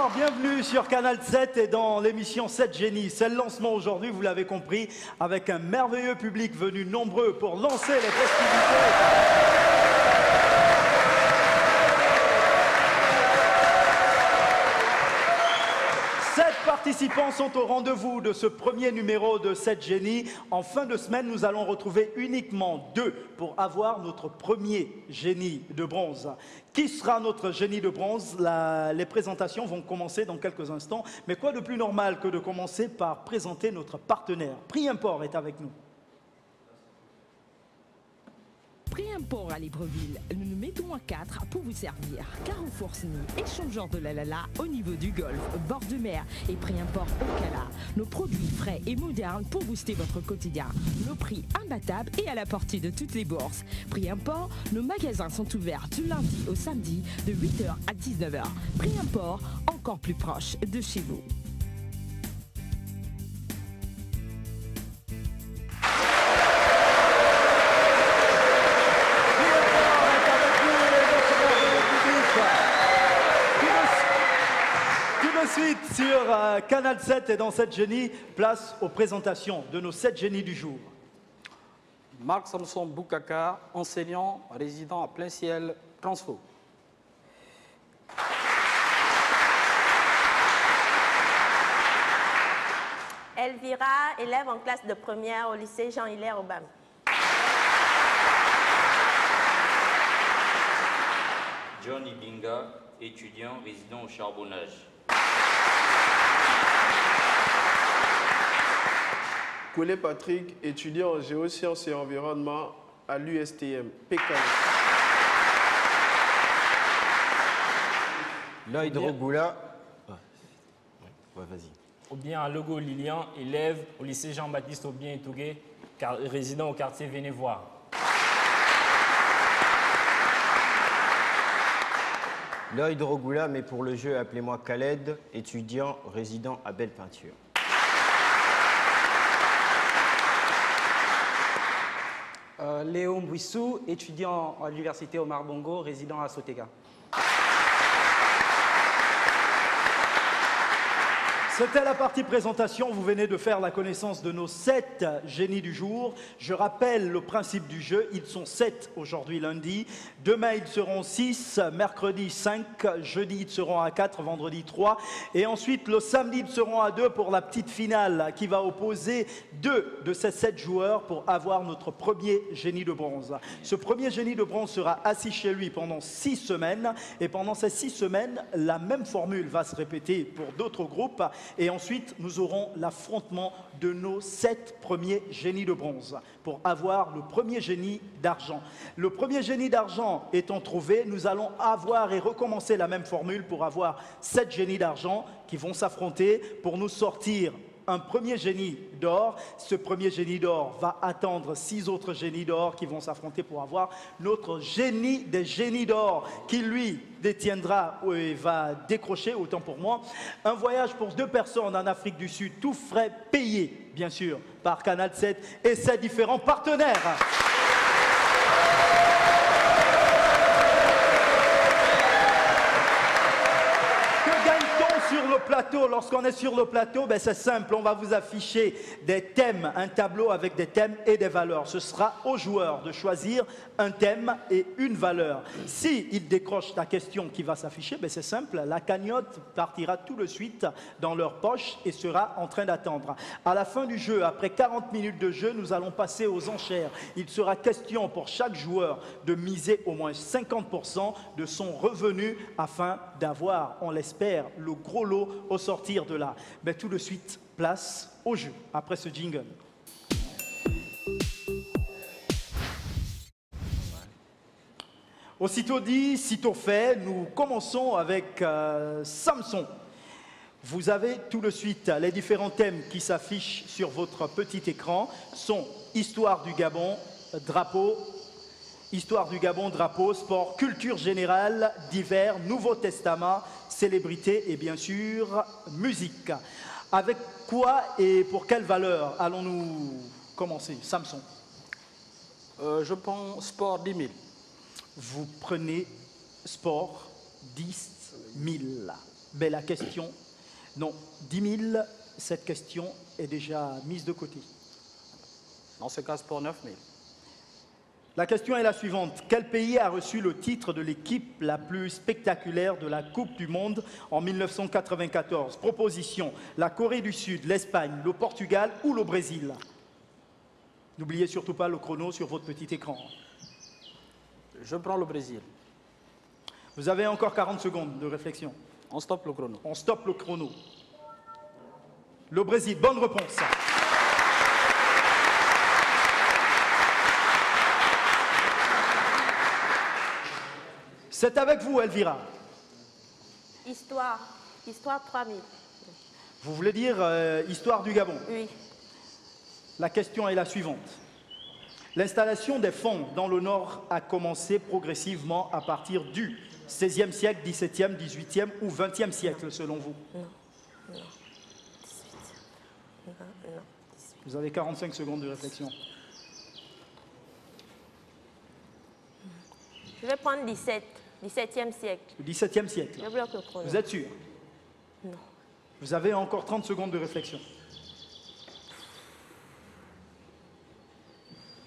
Bonsoir, bienvenue sur Canal 7 et dans l'émission 7 Génies. C'est le lancement aujourd'hui, vous l'avez compris, avec un merveilleux public venu nombreux pour lancer les festivités. Participants sont au rendez-vous de ce premier numéro de 7 Génies. En fin de semaine, nous allons retrouver uniquement 2 pour avoir notre premier génie de bronze. Qui sera notre génie de bronze? Les présentations vont commencer dans quelques instants. Mais quoi de plus normal que de commencer par présenter notre partenaire? Prix Import est avec nous. Prix Import à Libreville, nous nous mettons à 4 pour vous servir. Carrefour Sny, échangeur de la au niveau du golfe, bord de mer et Prix Import au Cala. Nos produits frais et modernes pour booster votre quotidien. Nos prix imbattables et à la portée de toutes les bourses. Prix Import, nos magasins sont ouverts du lundi au samedi de 8h à 19h. Prix Import, encore plus proche de chez vous. Ensuite, sur Canal 7 et dans 7 Génies, place aux présentations de nos 7 génies du jour. Marc Samson Boukaka, enseignant, résident à Plein Ciel, Transfo. Elvira, élève en classe de première au lycée Jean-Hilaire Obam. Johnny Binga, étudiant résident au charbonnage. Coulet Patrick, étudiant en géosciences et environnement à l'USTM, Pékin. Lloyd Rogoula. Vas-y. Aubien Logo Lilian, élève au lycée Jean-Baptiste Aubien et Touguet, résident au quartier Vénévois. Lloyd Rogoula, mais pour le jeu, appelez-moi Khaled, étudiant résident à Belle Peinture. Léon Bouissou, étudiant à l'université Omar Bongo, résident à Sotega. C'était la partie présentation, vous venez de faire la connaissance de nos 7 génies du jour. Je rappelle le principe du jeu, ils sont 7 aujourd'hui lundi, demain ils seront 6, mercredi 5, jeudi ils seront à 4, vendredi 3 et ensuite le samedi ils seront à 2 pour la petite finale qui va opposer 2 de ces 7 joueurs pour avoir notre premier génie de bronze. Ce premier génie de bronze sera assis chez lui pendant 6 semaines et pendant ces 6 semaines, la même formule va se répéter pour d'autres groupes. Et ensuite, nous aurons l'affrontement de nos 7 premiers génies de bronze pour avoir le premier génie d'argent. Le premier génie d'argent étant trouvé, nous allons avoir et recommencer la même formule pour avoir 7 génies d'argent qui vont s'affronter pour nous sortir un premier génie d'or. Ce premier génie d'or va attendre 6 autres génies d'or qui vont s'affronter pour avoir notre génie des génies d'or qui lui détiendra et va décrocher, autant pour moi, un voyage pour 2 personnes en Afrique du Sud, tout frais payé, bien sûr, par Canal 7 et ses différents partenaires. Sur le plateau, lorsqu'on est sur le plateau, ben c'est simple, on va vous afficher des thèmes, un tableau avec des thèmes et des valeurs. Ce sera aux joueurs de choisir un thème et une valeur. S'ils décrochent la question qui va s'afficher, ben c'est simple, la cagnotte partira tout de suite dans leur poche et sera en train d'attendre. À la fin du jeu, après 40 minutes de jeu, nous allons passer aux enchères. Il sera question pour chaque joueur de miser au moins 50% de son revenu afin d'avoir, on l'espère, le gros lot au sortir de là. Mais tout de suite, place au jeu, après ce jingle. Aussitôt dit, sitôt fait, nous commençons avec Samson. Vous avez tout de suite les différents thèmes qui s'affichent sur votre petit écran sont Histoire du Gabon, drapeau, Histoire du Gabon, drapeau, sport, culture générale, divers, Nouveau Testament, célébrité et bien sûr musique. Avec quoi et pour quelle valeur allons-nous commencer, Samson? Je prends sport 10 000. Vous prenez sport 10 000. Mais la question, non, 10 000, cette question est déjà mise de côté. Dans ce cas, c'est pour 9 000. La question est la suivante. Quel pays a reçu le titre de l'équipe la plus spectaculaire de la Coupe du Monde en 1994? Proposition, la Corée du Sud, l'Espagne, le Portugal ou le Brésil? N'oubliez surtout pas le chrono sur votre petit écran. Je prends le Brésil. Vous avez encore 40 secondes de réflexion. On stoppe le chrono. On stoppe le chrono. Le Brésil, bonne réponse. C'est avec vous, Elvira. Histoire. Histoire 3000. Vous voulez dire histoire du Gabon? Oui. La question est la suivante. L'installation des fonds dans le Nord a commencé progressivement à partir du XVIe siècle, XVIIe, XVIIIe ou XXe siècle, selon vous? Non. Non. 18. Non. Vous avez 45 secondes de réflexion. Je vais prendre 17. 17e siècle. Le XVIIe siècle. Je bloque le chrono. Vous êtes sûr? Non. Vous avez encore 30 secondes de réflexion.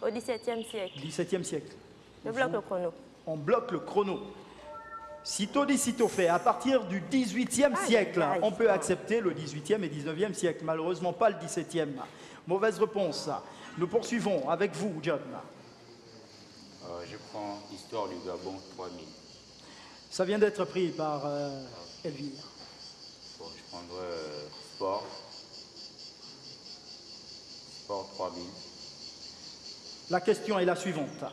Au 17e siècle. 17e siècle. Je bloque le chrono. On bloque le chrono. Sitôt dit, sitôt fait. À partir du 18e siècle, on peut accepter le 18e et 19e siècle. Malheureusement, pas le 17e. Mauvaise réponse. Nous poursuivons avec vous, John. Je prends Histoire du Gabon 3000. Ça vient d'être pris par Elvire. Bon, je prendrai Sport. Sport 3000. La question est la suivante.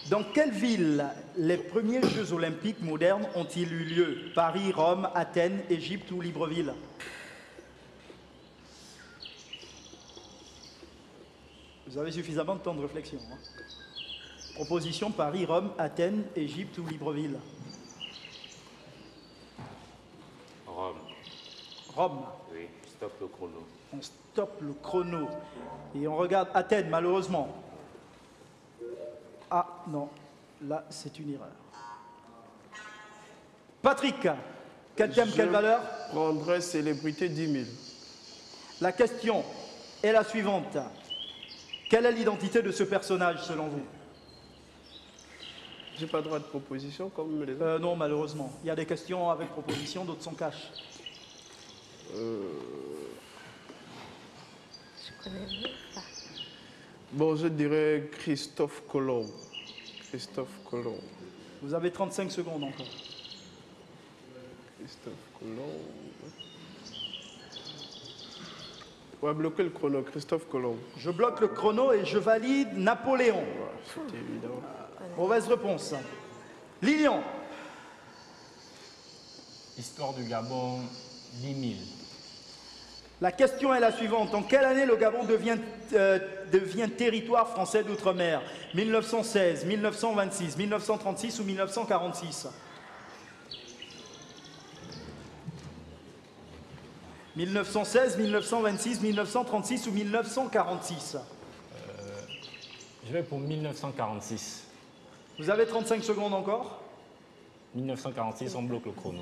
Dans quelle ville les premiers Jeux olympiques modernes ont-ils eu lieu? Paris, Rome, Athènes, Égypte ou Libreville? Vous avez suffisamment de temps de réflexion. Hein. Proposition, Paris, Rome, Athènes, Égypte ou Libreville? Rome. Rome. Oui, stop le chrono. On stoppe le chrono. Et on regarde Athènes, malheureusement. Ah non, là c'est une erreur. Patrick, quel thème, quelle valeur? Je prendrais célébrité 10 000. La question est la suivante. Quelle est l'identité de ce personnage selon vous? J'ai pas droit de proposition comme les autres. Non, malheureusement. Il y a des questions avec proposition, d'autres sont cash. Je connais même pas. Bon, je dirais Christophe Colomb. Christophe Colomb. Vous avez 35 secondes encore. Christophe Colomb. On va bloquer le chrono, Christophe Colomb. Je bloque le chrono et je valide Napoléon. C'était évident. Mauvaise réponse. Lilian, Histoire du Gabon, 10 000. la question est la suivante. En quelle année le Gabon devient territoire français d'outre-mer? 1916, 1926, 1936 ou 1946? 1916, 1926, 1936 ou 1946? Je vais pour 1946. Vous avez 35 secondes encore. 1946, on bloque le chrono.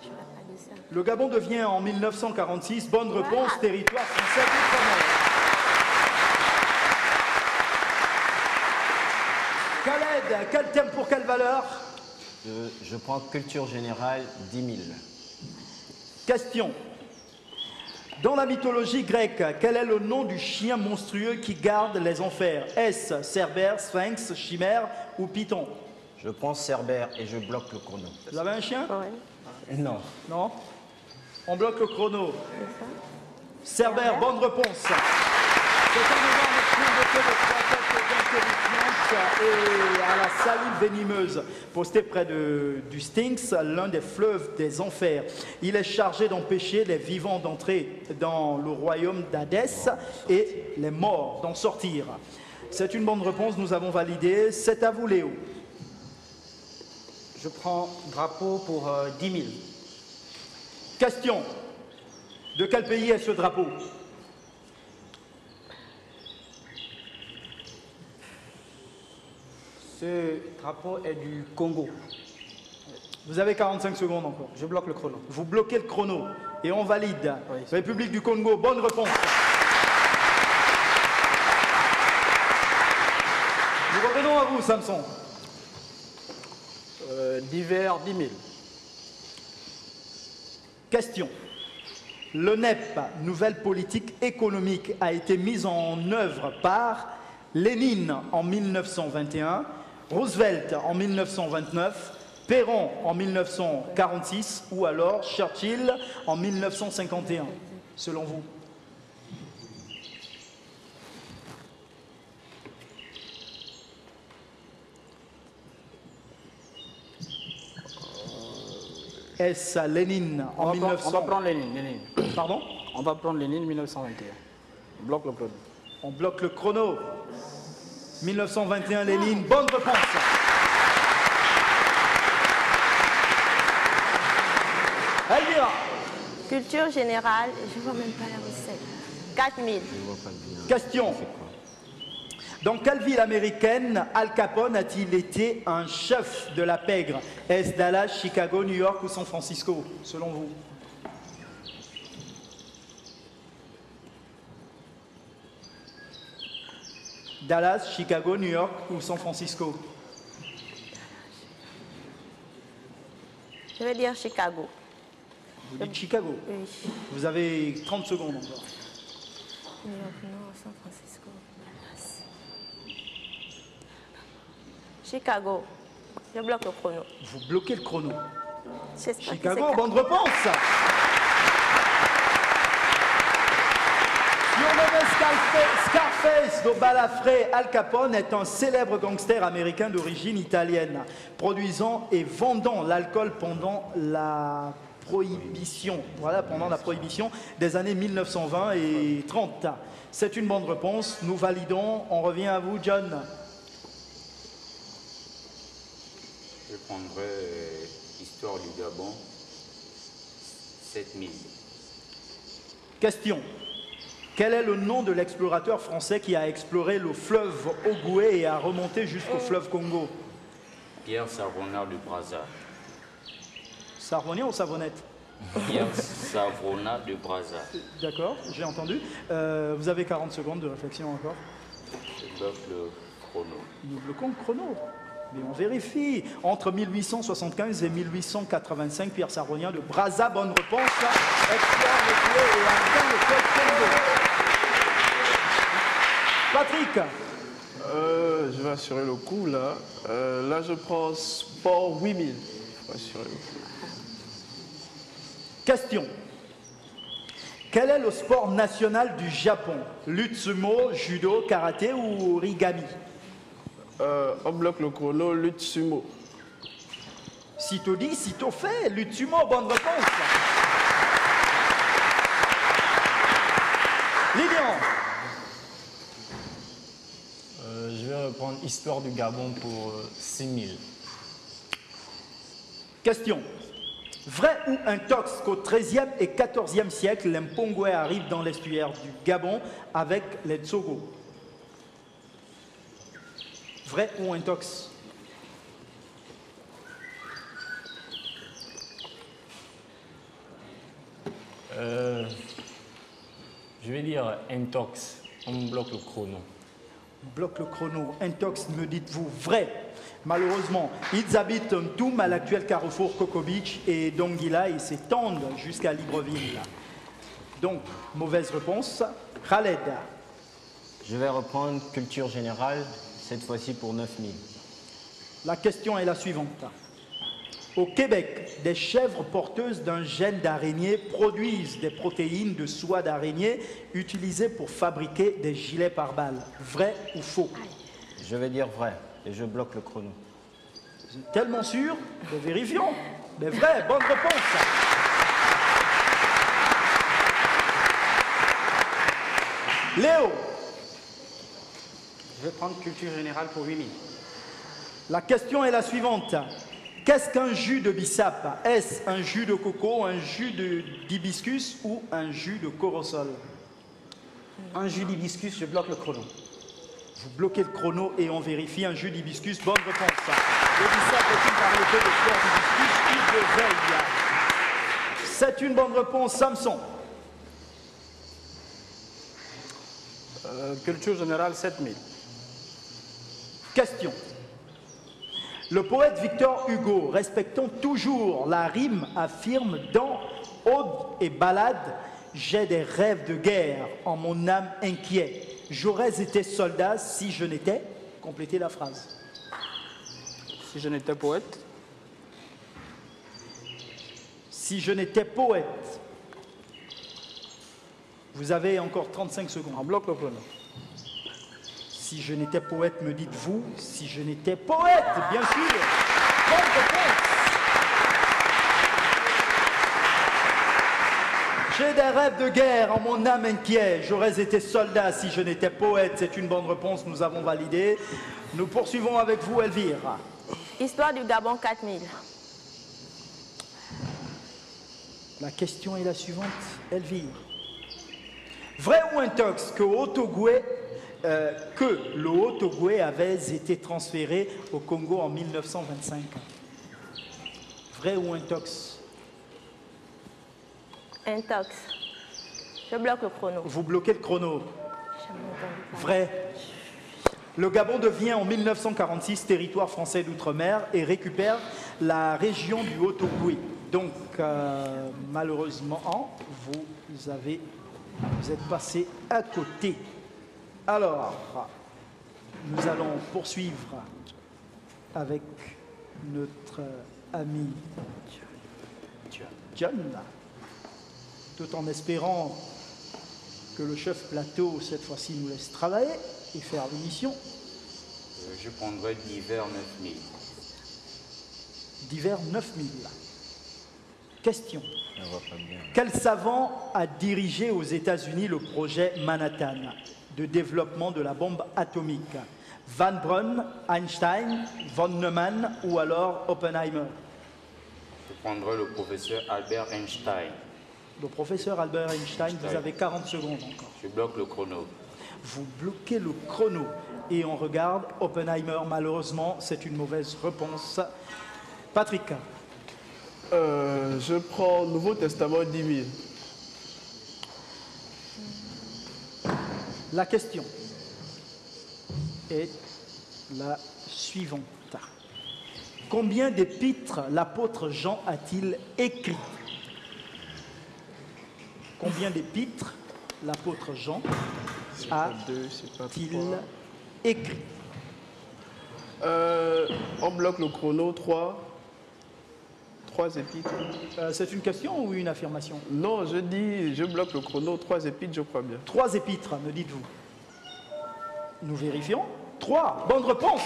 Je vais pas dire ça. Le Gabon devient en 1946, bonne réponse, territoire français d'outre-mer. Khaled, quel thème pour quelle valeur? Je prends culture générale 10 000. Question. Dans la mythologie grecque, quel est le nom du chien monstrueux qui garde les enfers? Est-ce Cerbère, Sphinx, Chimère ou Python? Je prends Cerbère et je bloque le chrono. Vous avez un chien? Ouais. Non. Non? On bloque le chrono. Cerbère, bonne réponse. C'est un énorme chien doté de 3 têtes intelligentes et à la salive venimeuse. Posté près du Styx, l'un des fleuves des enfers. Il est chargé d'empêcher les vivants d'entrer dans le royaume d'Hadès et les morts d'en sortir. C'est une bonne réponse, nous avons validé. C'est à vous, Léo. Je prends drapeau pour 10 000. Question. De quel pays est ce drapeau? Ce drapeau est du Congo. Vous avez 45 secondes encore. Je bloque le chrono. Vous bloquez le chrono et on valide. Oui. République du Congo, bonne réponse. Nous revenons à vous, Samson. Divers 10 000. Question. Le NEP, nouvelle politique économique, a été mise en œuvre par Lénine en 1921, Roosevelt en 1929, Perron en 1946 ou alors Churchill en 1951, selon vous? Est-ce Lénine en 1900? On va prendre Lénine. Pardon? On va prendre Lénine 1921. On bloque le chrono. On bloque le chrono. 1921, Lénine, bonne réponse. Elvira. Culture générale, je ne vois même pas la recette. 4 000. Question. Dans quelle ville américaine Al Capone a-t-il été un chef de la pègre? Est-ce Dallas, Chicago, New York ou San Francisco, selon vous? Dallas, Chicago, New York ou San Francisco? Je vais dire Chicago. Vous dites Chicago. Oui. Vous avez 30 secondes encore. New York, non, San Francisco. Dallas. Chicago. Je bloque le chrono. Vous bloquez le chrono. J'espère que Chicago, c'est bonne réponse. Surnommé Scarface de Balafré, Al Capone est un célèbre gangster américain d'origine italienne, produisant et vendant l'alcool pendant la prohibition. Voilà, pendant la prohibition des années 1920 et 30. C'est une bonne réponse. Nous validons. On revient à vous, John. Je prendrai Histoire du Gabon, 7000. Question. Quel est le nom de l'explorateur français qui a exploré le fleuve Ogooué et a remonté jusqu'au fleuve Congo? Pierre Savronard de Brazza. Savonnier ou Savonnette? Pierre Savronard de Brazza. D'accord, j'ai entendu. Vous avez 40 secondes de réflexion encore. Je bloque le chrono. Nous bloquons le chrono. Mais on vérifie. Entre 1875 et 1885, Pierre Savronien de Brazza, bonne réponse. Explore le Ogooué et atteint le fleuve Congo. Patrick. Je vais assurer le coup là. Là, je prends sport 8000. Je vais assurer le coup. Question. Quel est le sport national du Japon? Lutte sumo, judo, karaté ou origami? On bloque le chrono, lutte sumo. Sitôt dit, sitôt fait. Lutte sumo, bonne réponse. Lilian. Je vais reprendre Histoire du Gabon pour 6000. Question. Vrai ou intox qu'au XIIIe et XIVe siècle, l'impongoué arrive dans l'estuaire du Gabon avec les Tsogo? Vrai ou intox? Je vais dire intox. On bloque le chrono. Bloque le chrono. Intox, me dites-vous vrai? Malheureusement, ils habitent Ntoum, à l'actuel carrefour Coco Beach et Donguila et s'étendent jusqu'à Libreville. Donc, mauvaise réponse. Khaled. Je vais reprendre culture générale, cette fois-ci pour 9000. La question est la suivante. Au Québec, des chèvres porteuses d'un gène d'araignée produisent des protéines de soie d'araignée utilisées pour fabriquer des gilets pare-balles. Vrai ou faux? Je vais dire vrai et je bloque le chrono. Vous êtes tellement sûr? Mais vérifions. Mais vrai, bonne réponse. Léo. Je vais prendre culture générale pour 8000. La question est la suivante. Qu'est-ce qu'un jus de bissap? Est-ce un jus de coco, un jus d'hibiscus ou un jus de corosol? Un jus d'hibiscus, je bloque le chrono. Vous bloquez le chrono et on vérifie un jus d'hibiscus. Bonne réponse. Le bissap est une variété de fleurs d'hibiscus ou de veille. C'est une bonne réponse, Samson. Culture générale 7000. Question. Le poète Victor Hugo, respectant toujours la rime, affirme dans Ode et Ballade, j'ai des rêves de guerre en mon âme inquiet. J'aurais été soldat si je n'étais. Complétez la phrase. Si je n'étais poète. Si je n'étais poète. Vous avez encore 35 secondes. On bloque le chrono. Si je n'étais poète, me dites-vous. Si je n'étais poète, bien sûr. Bonne réponse. J'ai des rêves de guerre en mon âme inquiet. J'aurais été soldat si je n'étais poète. C'est une bonne réponse, nous avons validé. Nous poursuivons avec vous, Elvire. Histoire du Gabon 4000. La question est la suivante, Elvire. Vrai ou intox que le Haut-Ogooué avait été transféré au Congo en 1925? Vrai ou intox? Intox. Je bloque le chrono. Vous bloquez le chrono. Vrai. Le Gabon devient en 1946 territoire français d'outre-mer et récupère la région du Haut-Ogooué. Donc, malheureusement, vous êtes passé à côté. Alors, nous allons poursuivre avec notre ami John, tout en espérant que le chef plateau, cette fois-ci, nous laisse travailler et faire l'émission. Je prendrai d'hiver 9000. D'hiver 9000. Question. Quel savant a dirigé aux États-Unis le projet Manhattan de développement de la bombe atomique? Van Braun, Einstein, von Neumann ou alors Oppenheimer? Je prendrai le professeur Albert Einstein. Le professeur Albert Einstein, vous avez 40 secondes encore. Je bloque le chrono. Vous bloquez le chrono et on regarde Oppenheimer. Malheureusement, c'est une mauvaise réponse. Patrick. Je prends Nouveau Testament 10 000. La question est la suivante. Combien d'épîtres l'apôtre Jean a-t-il écrit? Combien d'épîtres l'apôtre Jean a-t-il écrit? On bloque le chrono, 3 épîtres. C'est une question ou une affirmation? Non, je bloque le chrono, 3 épîtres, je crois bien. 3 épîtres, me dites-vous? Nous vérifions. 3, bonne réponse.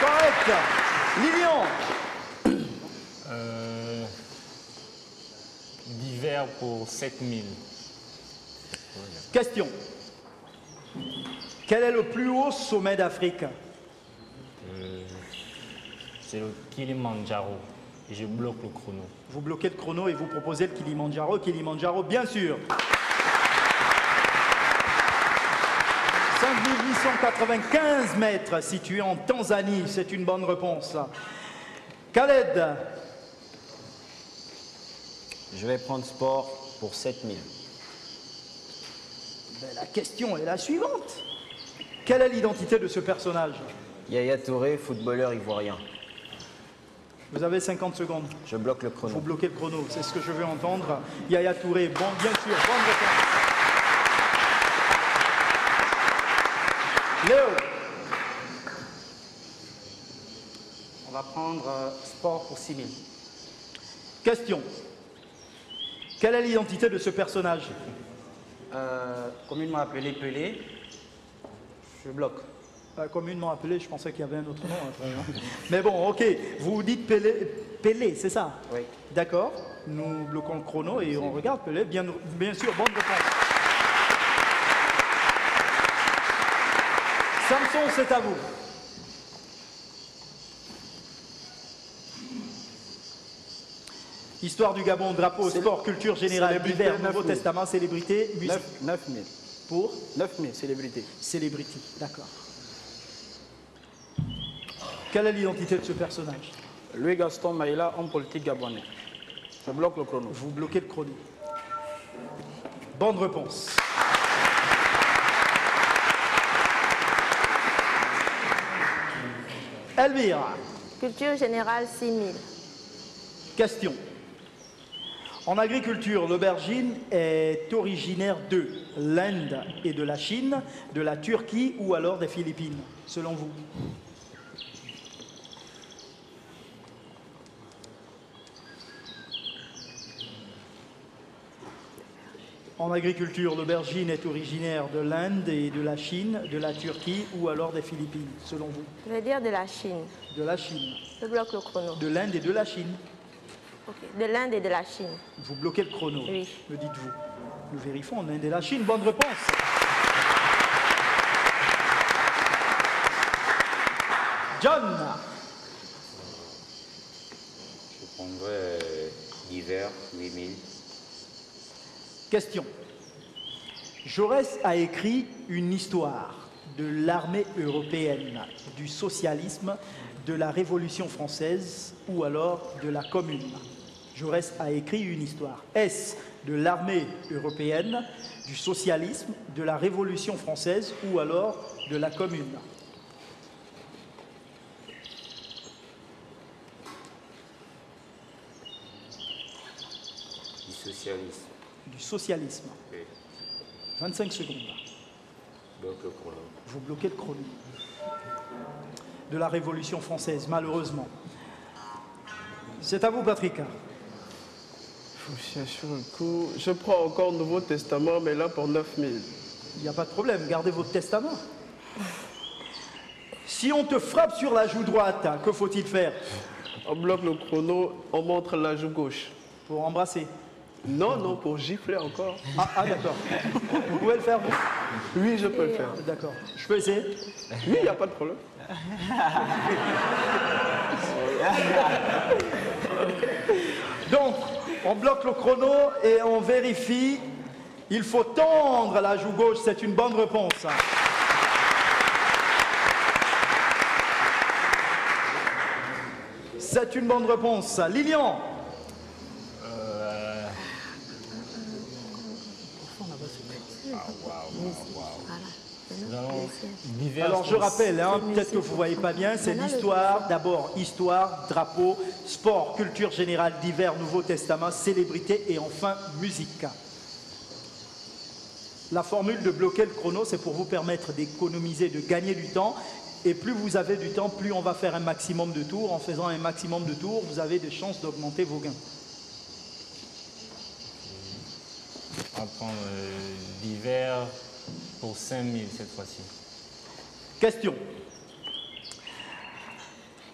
Correct. Lilian. D'hiver pour 7000. Question. Quel est le plus haut sommet d'Afrique? C'est le Kilimandjaro. Et je bloque le chrono. Vous bloquez le chrono et vous proposez le Kilimandjaro. Kilimandjaro, bien sûr. 5895 mètres, situé en Tanzanie. C'est une bonne réponse. Khaled. Je vais prendre sport pour 7000. Ben, la question est la suivante. Quelle est l'identité de ce personnage? Yaya Touré, footballeur ivoirien. Vous avez 50 secondes. Je bloque le chrono. Vous bloquez le chrono, c'est ce que je veux entendre. Yaya Touré, bon, bien sûr, bonne réponse. Léo. On va prendre sport pour 6000. Question. Quelle est l'identité de ce personnage? Communément appelé Pelé. Je bloque. Communément appelé, je pensais qu'il y avait un autre nom après. Hein. Mais bon, ok, vous dites Pelé, c'est ça? Oui. D'accord, nous bloquons le chrono et on regarde Pelé, bien sûr, bonne réponse. Samson, c'est à vous. Histoire du Gabon, drapeau, sport, culture générale, Célébrité, divers, Nouveau 9000. Testament, célébrité, musique. 9000. Pour 9000, célébrité. Celebrity, d'accord. Quelle est l'identité de ce personnage? Louis Gaston Maïla, homme politique gabonais. Je bloque le chrono. Vous bloquez le chrono. Bonne réponse. Elvira, Culture générale 6000. question. En agriculture, l'aubergine est originaire de l'Inde et de la Chine, de la Turquie ou alors des Philippines, selon vous? En agriculture, l'aubergine est originaire de l'Inde et de la Chine, de la Turquie ou alors des Philippines, selon vous? Je vais dire de la Chine. De la Chine. Je bloque le chrono. De l'Inde et de la Chine. Ok. De l'Inde et de la Chine. Vous bloquez le chrono, Oui. me dites-vous. Nous vérifions en Inde et la Chine. Bonne réponse. John, Je prendrais l'hiver 8000. question. Jaurès a écrit une histoire de l'armée européenne, du socialisme, de la Révolution française ou alors de la Commune. Jaurès a écrit une histoire. Est-ce de l'armée européenne, du socialisme, de la Révolution française ou alors de la Commune? Du socialisme. Du socialisme. Oui. 25 secondes. Donc le chrono. Vous bloquez le chrono. De la Révolution française, malheureusement. C'est à vous, Patrick. Faut chercher sur le coup. Je prends encore le Nouveau Testament, mais là pour 9000. Il n'y a pas de problème, gardez votre testament. Si on te frappe sur la joue droite, que faut-il faire On bloque le chrono, on montre la joue gauche. pour embrasser? Non, non, pour gifler encore. Ah, d'accord. Vous pouvez le faire, vous? Oui, je peux le faire. D'accord. Je peux essayer? Oui, il n'y a pas de problème. Donc, on bloque le chrono et on vérifie. Il faut tendre la joue gauche, c'est une bonne réponse. C'est une bonne réponse. Lilian, Divers, alors je rappelle, hein, peut-être que vous ne voyez pas bien, c'est l'histoire, d'abord histoire, drapeau, sport, culture générale, divers, Nouveau Testament, célébrité et enfin musique. La formule de bloquer le chrono, c'est pour vous permettre d'économiser, de gagner du temps. Et plus vous avez du temps, plus on va faire un maximum de tours. En faisant un maximum de tours, vous avez des chances d'augmenter vos gains. on va prendre divers pour 5000 cette fois-ci. Question.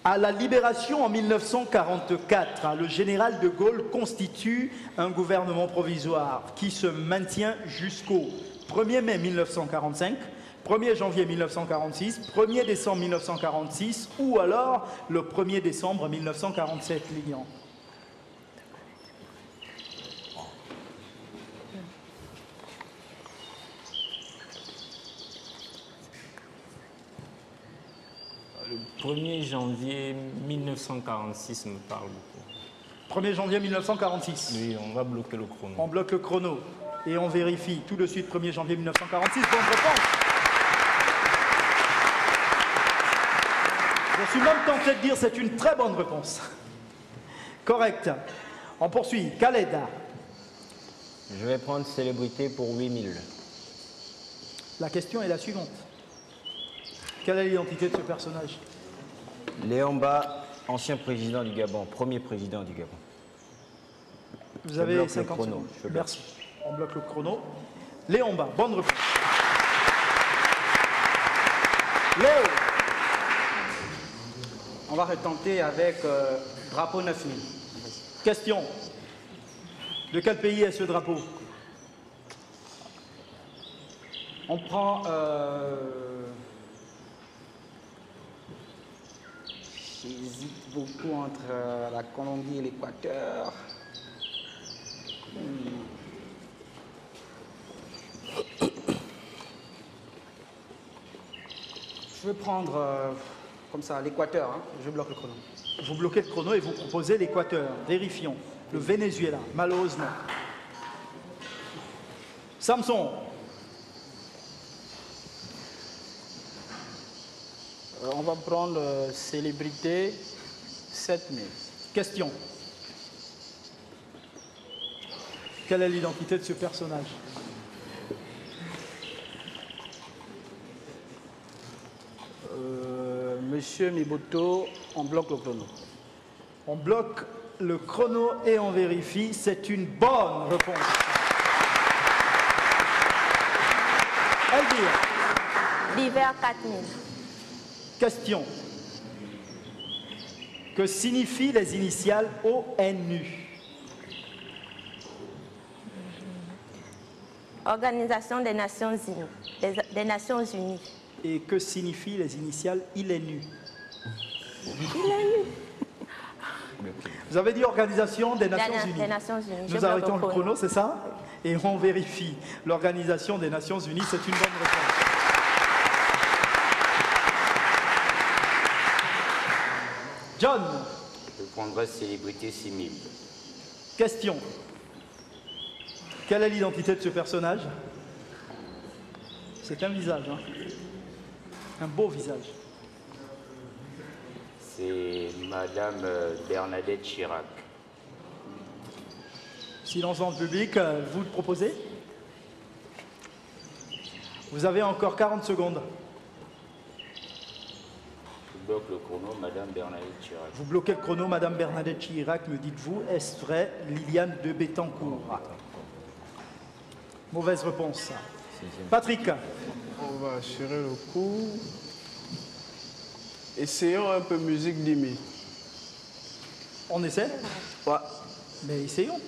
À la libération en 1944, le général de Gaulle constitue un gouvernement provisoire qui se maintient jusqu'au 1er mai 1945, 1er janvier 1946, 1er décembre 1946 ou alors le 1er décembre 1947, Lilian. Le 1er janvier 1946 me parle beaucoup. 1er janvier 1946. Oui, on va bloquer le chrono. On bloque le chrono et on vérifie tout de suite 1er janvier 1946. Bonne réponse. Je suis même tenté de dire c'est une très bonne réponse. Correct. On poursuit. Khaled. Je vais prendre célébrité pour 8000. La question est la suivante. Quelle est l'identité de ce personnage? Léomba, ancien président du Gabon, premier président du Gabon. Vous Je avez bloque le 50 chrono, secondes. je bloque. Merci. On bloque le chrono. Léomba, bonne réponse. Léo. On va retenter avec drapeau 9000. Question. De quel pays est ce drapeau? On prend. J'hésite beaucoup entre la Colombie et l'Équateur. Je vais prendre comme ça l'équateur. Hein. Je bloque le chrono. Vous bloquez le chrono et vous proposez l'Équateur. Vérifions. Le Venezuela, malheureusement. Samson. On va prendre célébrité 7000. Question. Quelle est l'identité de ce personnage? Monsieur Miboto, on bloque le chrono. On bloque le chrono et on vérifie. C'est une bonne réponse. Elvire. L'hiver 4000. Question. Que signifient les initiales ONU? Organisation des Nations Unies. Des Nations Unies. Et que signifient les initiales ILNU? Vous avez dit Organisation des Nations Unies. Des Nations Unies. Je Nous bloque arrêtons le chrono, c'est ça? Et on vérifie. L'Organisation des Nations Unies, c'est une bonne réponse. John. Je prendrai célébrité 6000. Question. Quelle est l'identité de ce personnage? C'est un visage, hein? Un beau visage. C'est Madame Bernadette Chirac. Silence dans le public, vous le proposez? Vous avez encore 40 secondes. Je bloque le chrono, Madame Bernadette Chirac. Vous bloquez le chrono, Madame Bernadette Chirac, me dites-vous. Est-ce vrai? Liliane de Bettencourt. Mauvaise réponse. Patrick. On va assurer le coup. Essayons un peu musique d'Imi. On essaie? Ouais. Mais essayons.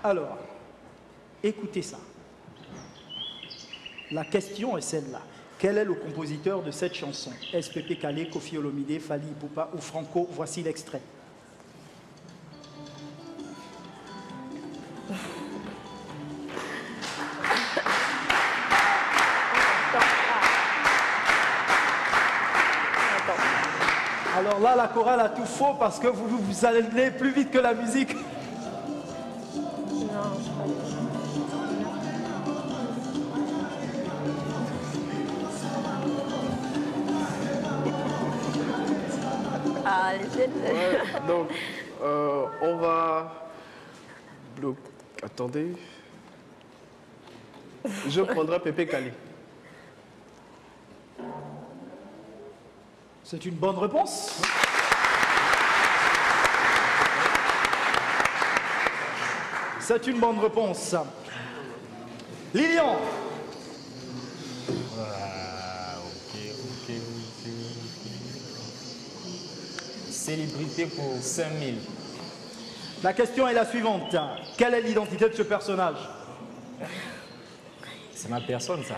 Alors, écoutez ça. La question est celle-là. Quel est le compositeur de cette chanson? Est-ce Pépé Kalé, Koffi Olomide, Fally Ipupa ou Franco? Voici l'extrait. Alors là, la chorale a tout faux parce que vous allez plus vite que la musique. Ah, Ouais, donc, on va... Attendez. Je prendrai Pépé Kalé. C'est une bonne réponse. C'est une bonne réponse. Lilian. Célébrité pour 5000. La question est la suivante. Quelle est l'identité de ce personnage? C'est ma personne, ça.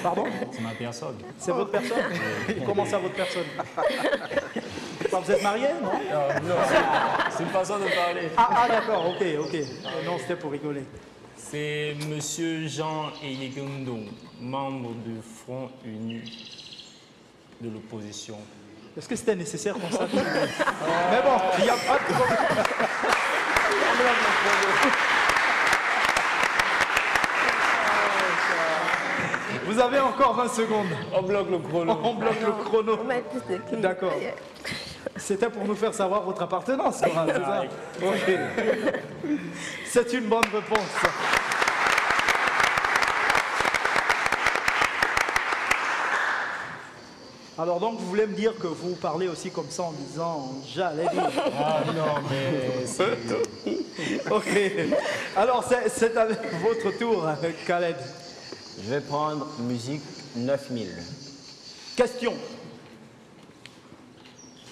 Pardon? C'est ma personne. C'est votre personne? Comment ça, votre personne? Quoi, vous êtes marié, non? Non, c'est une façon de parler. Ah d'accord, ok. Non, c'était pour rigoler. C'est Monsieur Jean Eyegundo, membre du Front Uni de l'opposition. Est-ce que c'était nécessaire qu'on sache? Mais bon, il n'y a pas de problème. Vous avez encore 20 secondes. On bloque le chrono. On bloque le chrono. On met plus de clés. D'accord. C'était pour nous faire savoir votre appartenance, Coral, c'est ça? Ok. C'est une bonne réponse. Alors donc, vous voulez me dire que vous parlez aussi comme ça en disant « j'allais dire ». Ah non, mais c'est... Ok. Alors, c'est avec votre tour, Khaled. Je vais prendre musique 9000. Question.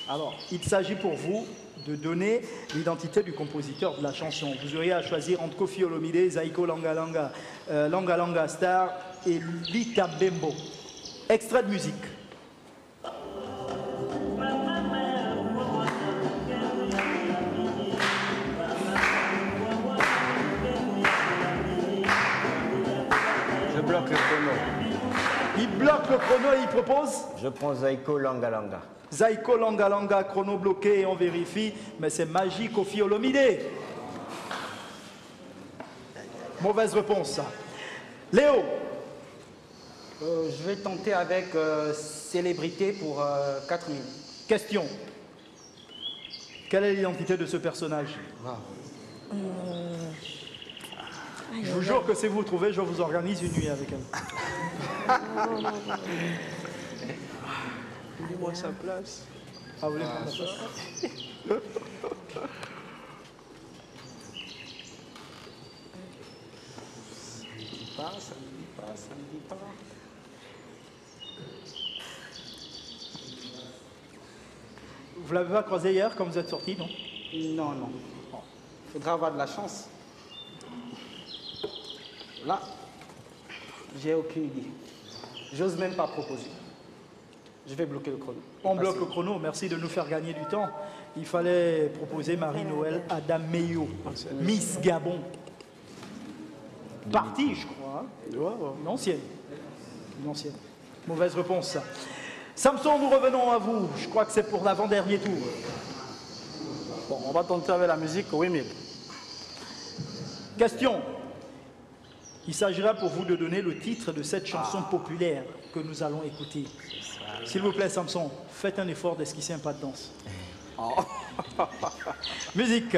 Alors, il s'agit pour vous de donner l'identité du compositeur de la chanson. Vous auriez à choisir entre Koffi Olomide, Zaiko Langa Langa, Langa Langa Star et Lita Bembo. Extrait de musique. Je bloque le chrono. Il bloque le chrono et il propose Je prends Zaiko Langa Langa. Zaiko Langa Langa, chrono bloqué et on vérifie. Mais c'est magique au Olomide. Mauvaise réponse. Léo, Je vais tenter avec célébrité pour 4000. question. Quelle est l'identité de ce personnage? Je vous jure que si vous le trouvez, je vous organise une nuit avec elle. Dis-moi sa place. Ah, vous voulez prendre la place? Ça me dit pas, ça me dit pas. Vous l'avez pas croisé hier quand vous êtes sorti, non? Non, non. Il faudra avoir de la chance. Là, j'ai aucune idée. J'ose même pas proposer. Je vais bloquer le chrono. On bloque le chrono, merci de nous faire gagner du temps. Il fallait proposer Marie-Noël Adameyo, Miss Gabon. Partie, je crois. Hein. Ouais. Une ancienne. Une ancienne. Mauvaise réponse. Samson, nous revenons à vous. Je crois que c'est pour l'avant-dernier tour. Bon, on va tenter avec la musique 8000. Question. Il s'agira pour vous de donner le titre de cette chanson populaire que nous allons écouter. S'il vous plaît, Samson, faites un effort d'esquisser un pas de danse. Musique.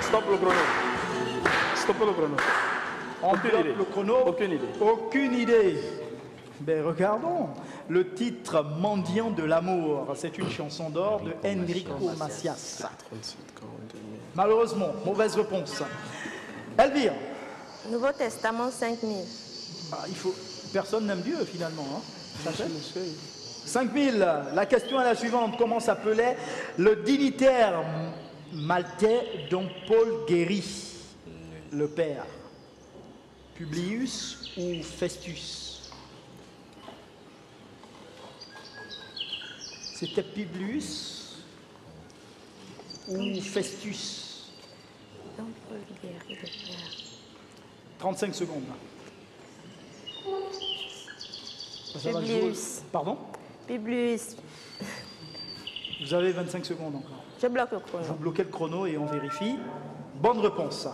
Stop le chrono. Stop le chrono. On Aucune bloque idée. le chrono. Aucune idée. Aucune idée. Ben regardons. Le titre Mendiant de l'amour. C'est une chanson d'or de Enrico Macias. 37, 42 000. Malheureusement, mauvaise réponse. Elvire. Nouveau Testament 5000. Personne n'aime Dieu finalement. Hein. Ça fait 5000. La question est la suivante. Comment s'appelait le dignitaire maltais dont Paul guérit le père? Publius ou Festus? C'était Publius ou Festus? Donc, Paul guérit le père. 35 secondes. Ça va jouer. Publius. Pardon? Publius. Vous avez 25 secondes encore. Je bloque le chrono. Vous bloquez le chrono et on vérifie. Bonne réponse.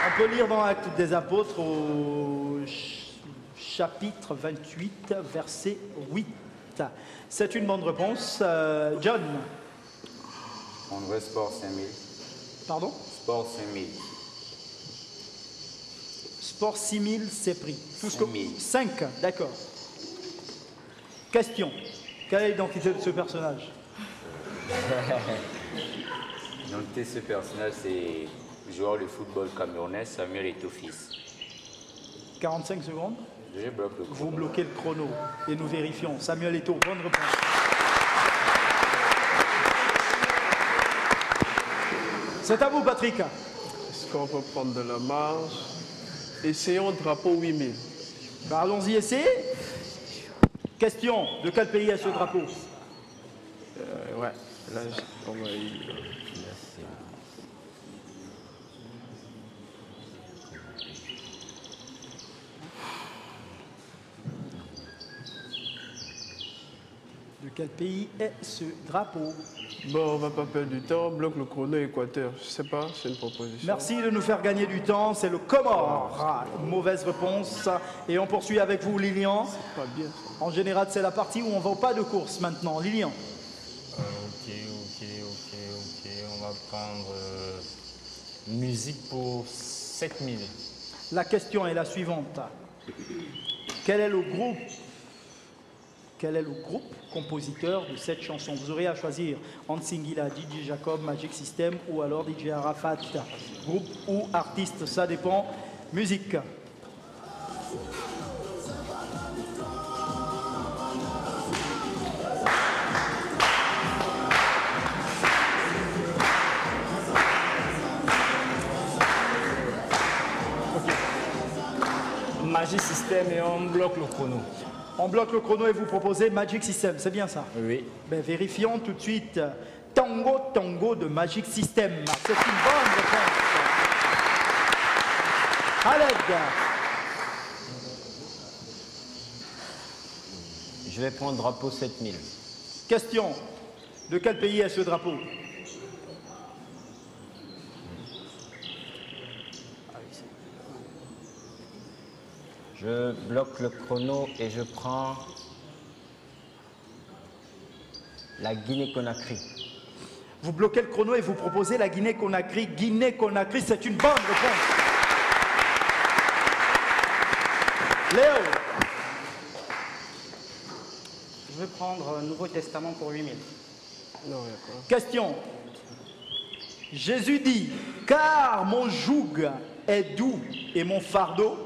On peut lire dans l'Acte des Apôtres au chapitre 28, verset 8. C'est une bonne réponse. John. On veut sport 5000. Pardon? Sport 5000. Sport 6000, c'est pris. Tout ce que... 5000. 5, d'accord. Question. Quelle est l'identité de ce personnage? L'identité de ce personnage, c'est le joueur de football camerounais Samuel Eto'o-Fils. 45 secondes. Je bloque le chrono. Vous bloquez le chrono et nous vérifions. Samuel Eto'o, bonne réponse. C'est à vous, Patrick. Est-ce qu'on peut prendre de la marge? Essayons drapeau 8000. Ben, allons-y, essayez. Question. De quel pays est ce drapeau? Ouais, là, on va y... De quel pays est ce drapeau? Bon, on va pas perdre du temps. Bloque le chrono Équateur. Je sais pas, c'est une proposition. Merci de nous faire gagner du temps. C'est le Comore. Ah, mauvaise réponse. Et on poursuit avec vous, Lilian. Pas bien, ça. En général, c'est la partie où on ne va pas de course maintenant. Lilian. Ok. On va prendre musique pour 7000. La question est la suivante. Quel est le groupe compositeur de cette chanson? Vous aurez à choisir entre Singila, DJ Jacob, Magic System ou alors DJ Arafat. Groupe ou artiste, ça dépend. Musique. Magic System et on bloque le chrono. On bloque le chrono et vous proposez Magic System, c'est bien ça? Oui. Ben, vérifions tout de suite. Tango Tango de Magic System. C'est une bonne réponse. Khaled. Je vais prendre drapeau 7000. Question. De quel pays est ce drapeau? Je bloque le chrono et je prends la Guinée-Conakry. Vous bloquez le chrono et vous proposez la Guinée-Conakry. Guinée-Conakry, c'est une bonne réponse. Léo. Je vais prendre Nouveau Testament pour 8000. Non, d'accord. Question. Jésus dit, car mon joug est doux et mon fardeau.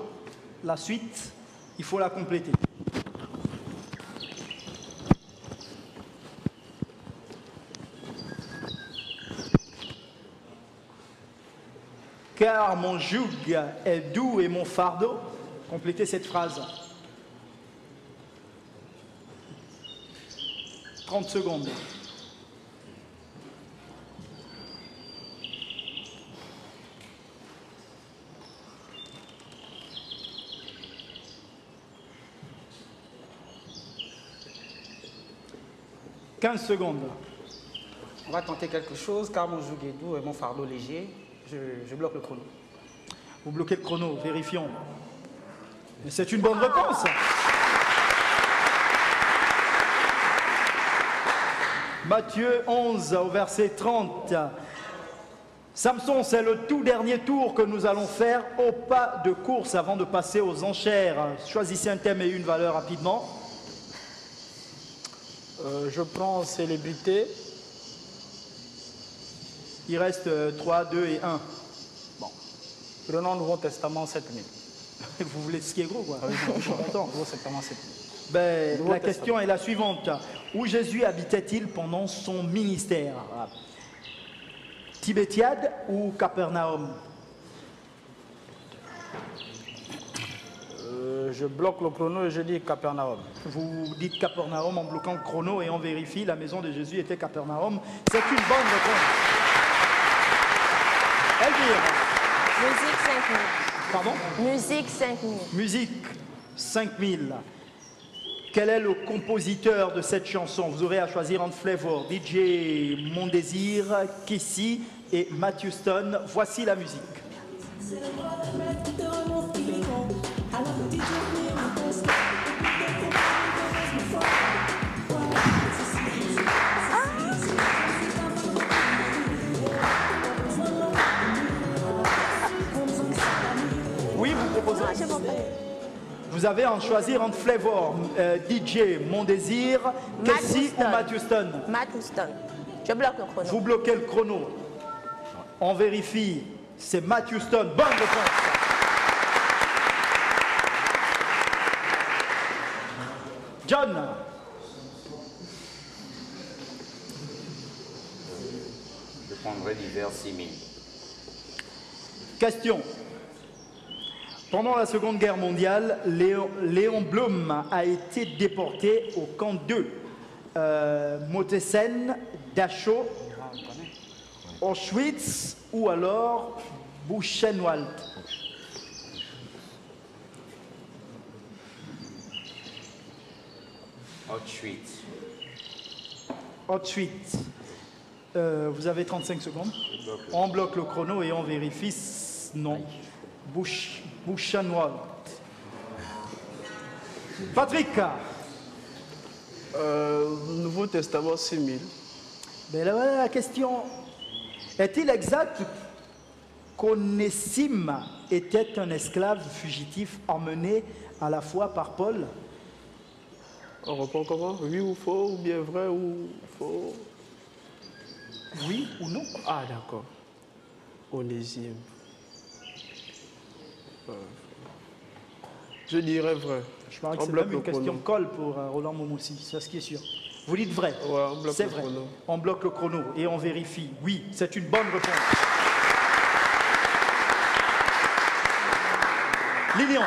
La suite, il faut la compléter. Car mon joug est doux et mon fardeau. Complétez cette phrase. 30 secondes. « 15 secondes. On va tenter quelque chose, car mon joug est doux et mon fardeau léger. Je bloque le chrono. Vous bloquez le chrono, vérifions. Et c'est une bonne réponse. Matthieu 11 au verset 30. Samson, c'est le tout dernier tour que nous allons faire au pas de course avant de passer aux enchères. Choisissez un thème et une valeur rapidement. Je prends célébrité. Il reste 3, 2 et 1. Prenons Nouveau Testament 7000. Vous voulez ce qui est gros, quoi. Ah oui, je suis content. Nouveau Testament 7000. Ben, Nouveau la Testament. question est la suivante. Où Jésus habitait-il pendant son ministère? Tibériade ou Capernaum? Je bloque le chrono et je dis Capernaum. Vous dites Capernaum en bloquant le chrono et on vérifie, la maison de Jésus était Capernaum. C'est une bonne réponse. Elvire. Musique 5000. Pardon? Musique 5000. Musique 5000. Quel est le compositeur de cette chanson? Vous aurez à choisir entre Flavor, DJ Mon Désir, Kissy et Matthew Stone. Voici la musique. Oui, vous proposez. Ah, j'ai pas compris. Vous avez à en choisir entre Flavor, DJ Mon Désir, Kissy ou Matthew Stone. Matthew Stone. Je bloque le chrono. Vous bloquez le chrono. On vérifie. C'est Matthew Stone. Bonne réponse. John. Je prendrai l'hiver 6000. Question. Pendant la Seconde Guerre mondiale, Léon Blum a été déporté au camp 2. Mauthausen, Dachau, Auschwitz ou alors Buchenwald. Auschwitz. Auschwitz. Vous avez 35 secondes. On bloque le chrono et on vérifie. Non. Buchenwald. Patrick. Nouveau Testament 6000. Mais là, voilà la question. Est-il exact qu'Onésime était un esclave fugitif emmené à la fois par Paul? On reprend comment? Oui ou faux, ou bien vrai ou faux? Oui ou non? Ah, d'accord. Onésime. Je dirais vrai. Je parie que On c'est bloque même le une question chrono. colle pour Roland Momoussi, c'est ce qui est sûr. Vous dites vrai? Ouais, on bloque C'est le vrai. chrono. On bloque le chrono et on vérifie. Oui, c'est une bonne réponse. Lilian.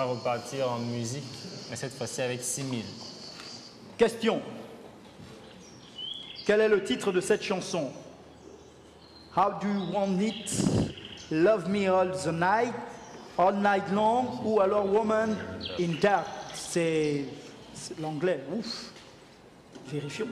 va repartir en musique, mais cette fois-ci avec 6 000. Question. Quel est le titre de cette chanson? How do you want it? Love me all night long, ou alors Woman in Dark. C'est l'anglais. Ouf. Vérifions.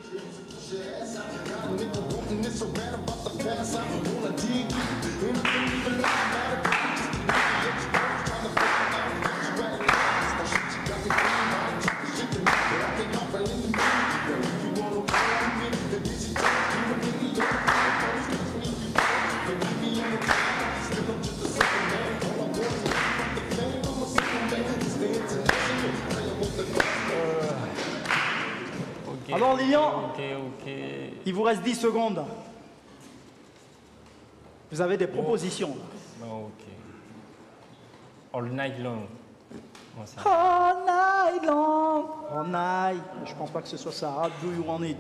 Alors Lilian, il vous reste 10 secondes. Vous avez des propositions. Ok. All night long. Bon, ça. All night long. All night. Je pense pas que ce soit ça. How do you want it?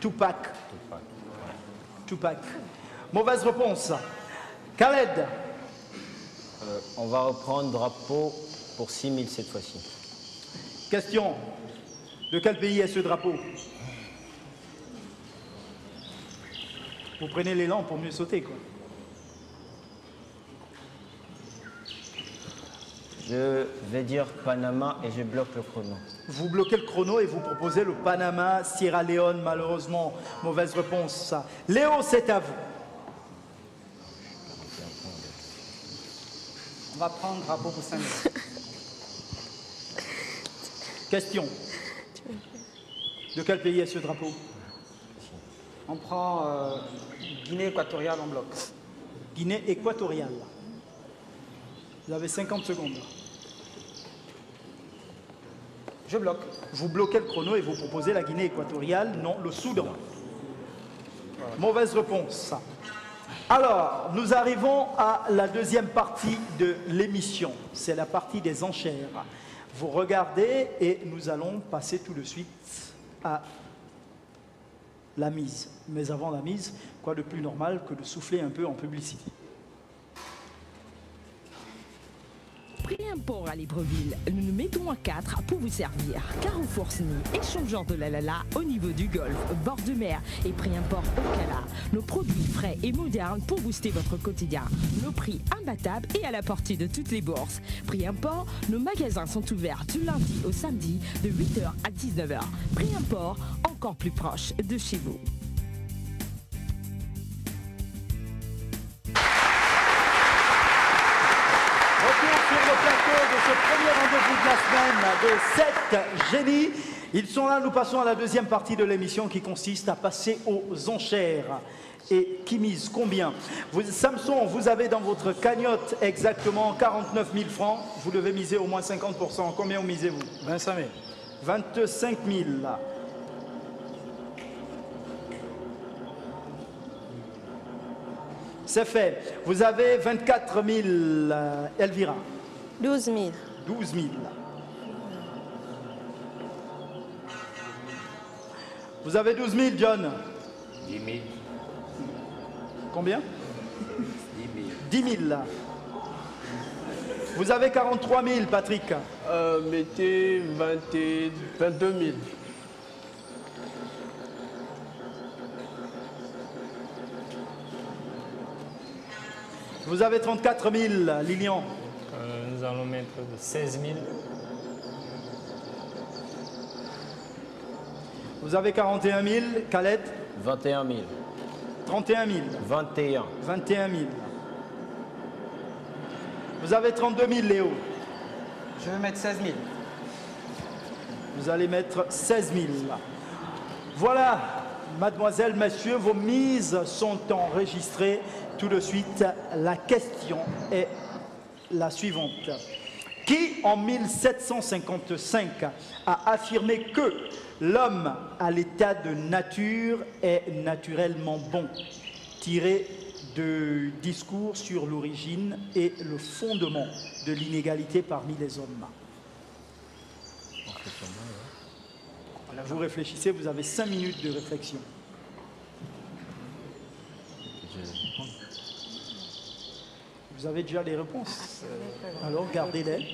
Tupac. Tupac. Mauvaise réponse. Khaled. On va reprendre drapeau pour 6 000 cette fois-ci. Question. De quel pays est ce drapeau? Vous prenez l'élan pour mieux sauter, quoi. Je vais dire Panama et je bloque le chrono. Vous bloquez le chrono et vous proposez le Panama, Sierra Leone, malheureusement. Mauvaise réponse. Léo, c'est à vous. On va prendre drapeau pour 5 000. Question. De quel pays est ce drapeau? On prend Guinée équatoriale en bloc. Guinée équatoriale. Vous avez 50 secondes. Je bloque. Vous bloquez le chrono et vous proposez la Guinée équatoriale, non le Soudan. Mauvaise réponse. Alors, nous arrivons à la deuxième partie de l'émission. C'est la partie des enchères. Vous regardez et nous allons passer tout de suite à la mise. Mais avant la mise, quoi de plus normal que de souffler un peu en publicité. Prix import à Libreville, nous nous mettons à 4 pour vous servir. Carrefour Sny, échangeur de la au niveau du golfe, bord de mer et prix import au Cala. Nos produits frais et modernes pour booster votre quotidien. Nos prix imbattables et à la portée de toutes les bourses. Prix import, nos magasins sont ouverts du lundi au samedi de 8h à 19h. Prix import, encore plus proche de chez vous. De 7 génies. Ils sont là, nous passons à la deuxième partie de l'émission qui consiste à passer aux enchères. Et qui mise combien? Samson, vous avez dans votre cagnotte exactement 49 000 francs. Vous devez miser au moins 50%. Combien vous misez-vous? 25 000. 25 000. C'est fait. Vous avez 24 000, Elvira. 12 000. 12 000. Vous avez 12 000, John. 10 000. Combien? 10 000. 10 000. Vous avez 43 000, Patrick. Mettez 22 000. Vous avez 34 000, Lilian. Nous allons mettre 16 000. Vous avez 41 000, Khaled. 21 000. 31 000. 21. 21 000. Vous avez 32 000, Léo. Je vais mettre 16 000. Vous allez mettre 16 000. Voilà, mademoiselles, messieurs, vos mises sont enregistrées. Tout de suite, la question est la suivante. Qui, en 1755, a affirmé que l'homme à l'état de nature est naturellement bon, tiré de discours sur l'origine et le fondement de l'inégalité parmi les hommes? Vous réfléchissez, vous avez 5 minutes de réflexion. Vous avez déjà les réponses? Alors gardez-les.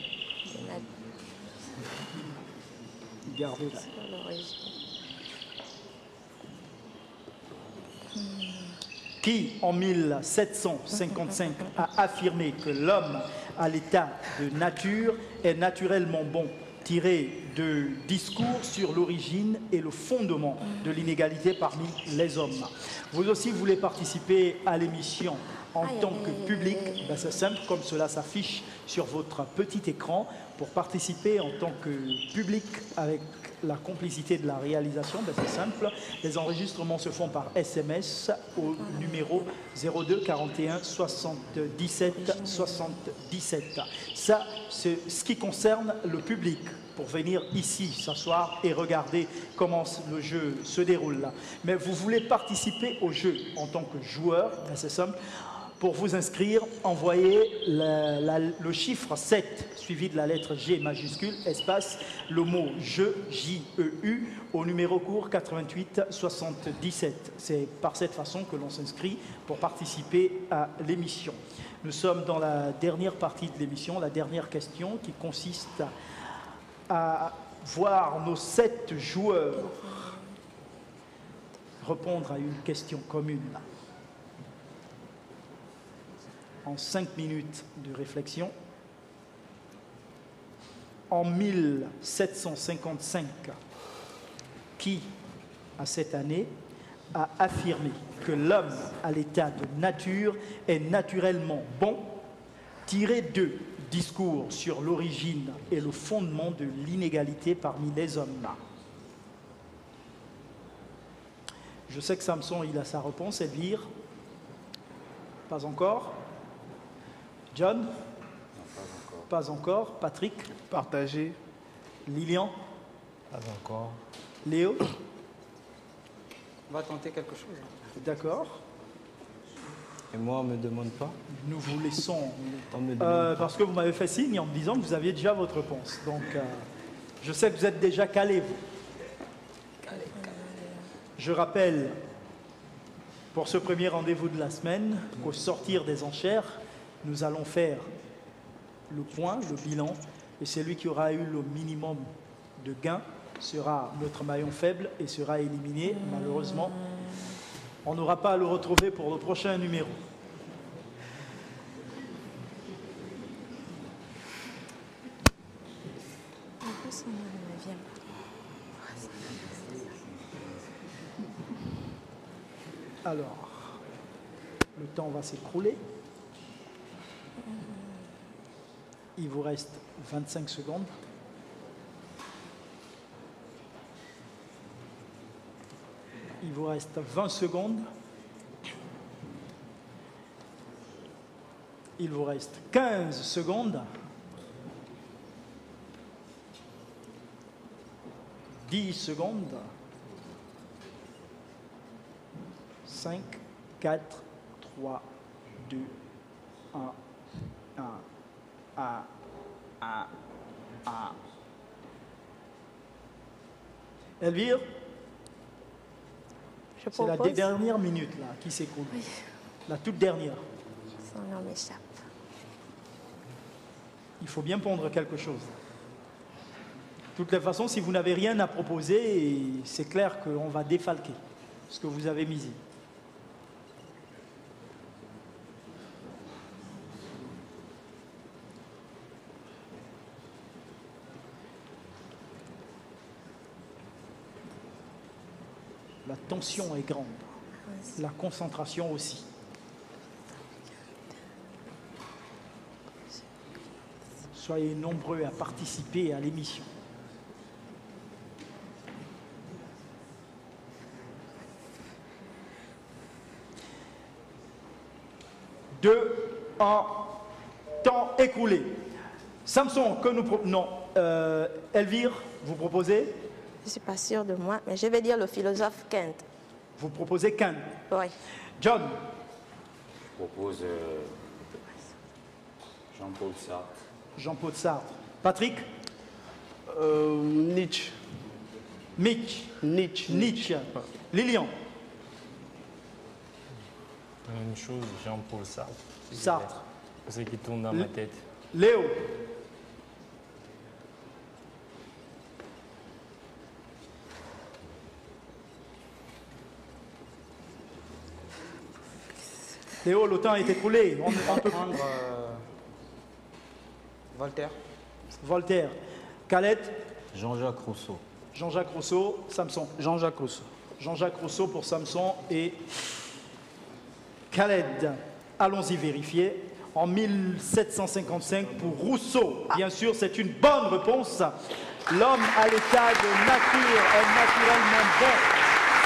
Gardez-la. Sur l'origine. Qui, en 1755, a affirmé que l'homme à l'état de nature est naturellement bon, tiré de discours sur l'origine et le fondement de l'inégalité parmi les hommes. Vous aussi voulez participer à l'émission en tant que public, ben c'est simple, comme cela s'affiche sur votre petit écran. Pour participer en tant que public avec la complicité de la réalisation, ben c'est simple. Les enregistrements se font par SMS au numéro 02 41 77 77. Ça, c'est ce qui concerne le public, pour venir ici s'asseoir et regarder comment le jeu se déroule là. Mais vous voulez participer au jeu en tant que joueur, ben c'est simple. Pour vous inscrire, envoyez le chiffre 7 suivi de la lettre G majuscule, espace, le mot jeu, J-E-U, au numéro court 88 77. C'est par cette façon que l'on s'inscrit pour participer à l'émission. Nous sommes dans la dernière partie de l'émission, la dernière question qui consiste à voir nos 7 joueurs répondre à une question commune. En 5 minutes de réflexion. En 1755, qui, à cette année, a affirmé que l'homme à l'état de nature est naturellement bon, tiré de discours sur l'origine et le fondement de l'inégalité parmi les hommes. Je sais que Samson, il a sa réponse. Elvire? Pas encore? John? Non, Pas encore. Patrick? Partagé. Lilian? Pas encore. Léo? On va tenter quelque chose. D'accord. Et moi, on ne me demande pas? Nous vous laissons. On me demande Parce que vous m'avez fait signe en me disant que vous aviez déjà votre réponse. Donc, je sais que vous êtes déjà calés, vous. Je rappelle, pour ce premier rendez-vous de la semaine, qu'au sortir des enchères, nous allons faire le point, le bilan, et celui qui aura eu le minimum de gains sera notre maillon faible et sera éliminé. Malheureusement, on n'aura pas à le retrouver pour le prochain numéro. Alors, le temps va s'écrouler. Il vous reste 25 secondes. Il vous reste 20 secondes. Il vous reste 15 secondes. 10 secondes. 5, 4, 3, 2, 1, 1, 1, 1, 1. Elvire, c'est la dernière minute là, qui s'écoule. Oui. La toute dernière. Son nom m'échappe. Il faut bien pondre quelque chose. De toutes les façons, si vous n'avez rien à proposer, c'est clair qu'on va défalquer ce que vous avez misé. La tension est grande, la concentration aussi. Soyez nombreux à participer à l'émission. Deux, un, temps écoulé. Samson, que nous proposons? Non. Elvire, vous proposez? Je ne suis pas sûre de moi, mais je vais dire le philosophe Kant. Vous proposez Kant. Oui. John? Je propose Jean-Paul Sartre. Jean-Paul Sartre. Patrick? Nietzsche. Mitch? Nietzsche. Lilian? La même chose, Jean-Paul Sartre. Sartre. C'est ce qui tourne dans ma tête. Léo? Léo, le temps est écoulé. On peut prendre Voltaire. Voltaire. Khaled, Jean-Jacques Rousseau. Jean-Jacques Rousseau, Samson. Jean-Jacques Rousseau. Jean-Jacques Rousseau pour Samson et Khaled. Allons-y vérifier. En 1755 pour Rousseau. Bien sûr, c'est une bonne réponse. L'homme à l'état de nature est naturellement bon.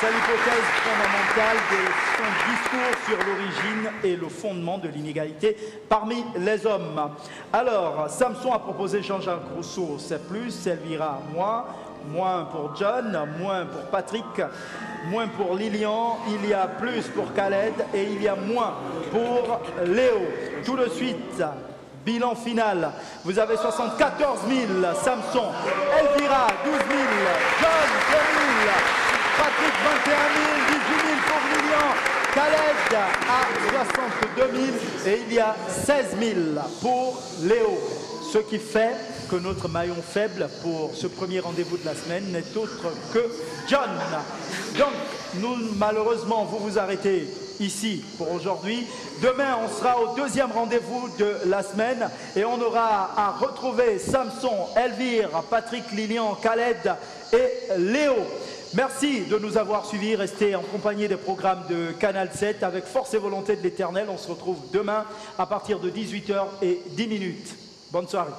C'est l'hypothèse fondamentale de son discours sur l'origine et le fondement de l'inégalité parmi les hommes. Alors, Samson a proposé Jean-Jacques Rousseau, c'est plus, Elvira, moins pour John, moins pour Patrick, moins pour Lilian, il y a plus pour Khaled et il y a moins pour Léo. Tout de suite, bilan final, vous avez 74 000, Samson, Elvira, 12 000, John, 2 000, Patrick, 21 000, 18 000 pour Lilian, Khaled à 62 000 et il y a 16 000 pour Léo. Ce qui fait que notre maillon faible pour ce premier rendez-vous de la semaine n'est autre que John. Donc, nous, malheureusement, vous arrêtez ici pour aujourd'hui. Demain, on sera au deuxième rendez-vous de la semaine et on aura à retrouver Samson, Elvire, Patrick, Lilian, Khaled et Léo. Merci de nous avoir suivis. Restez en compagnie des programmes de Canal 7 avec force et volonté de l'Éternel. On se retrouve demain à partir de 18h10. Bonne soirée.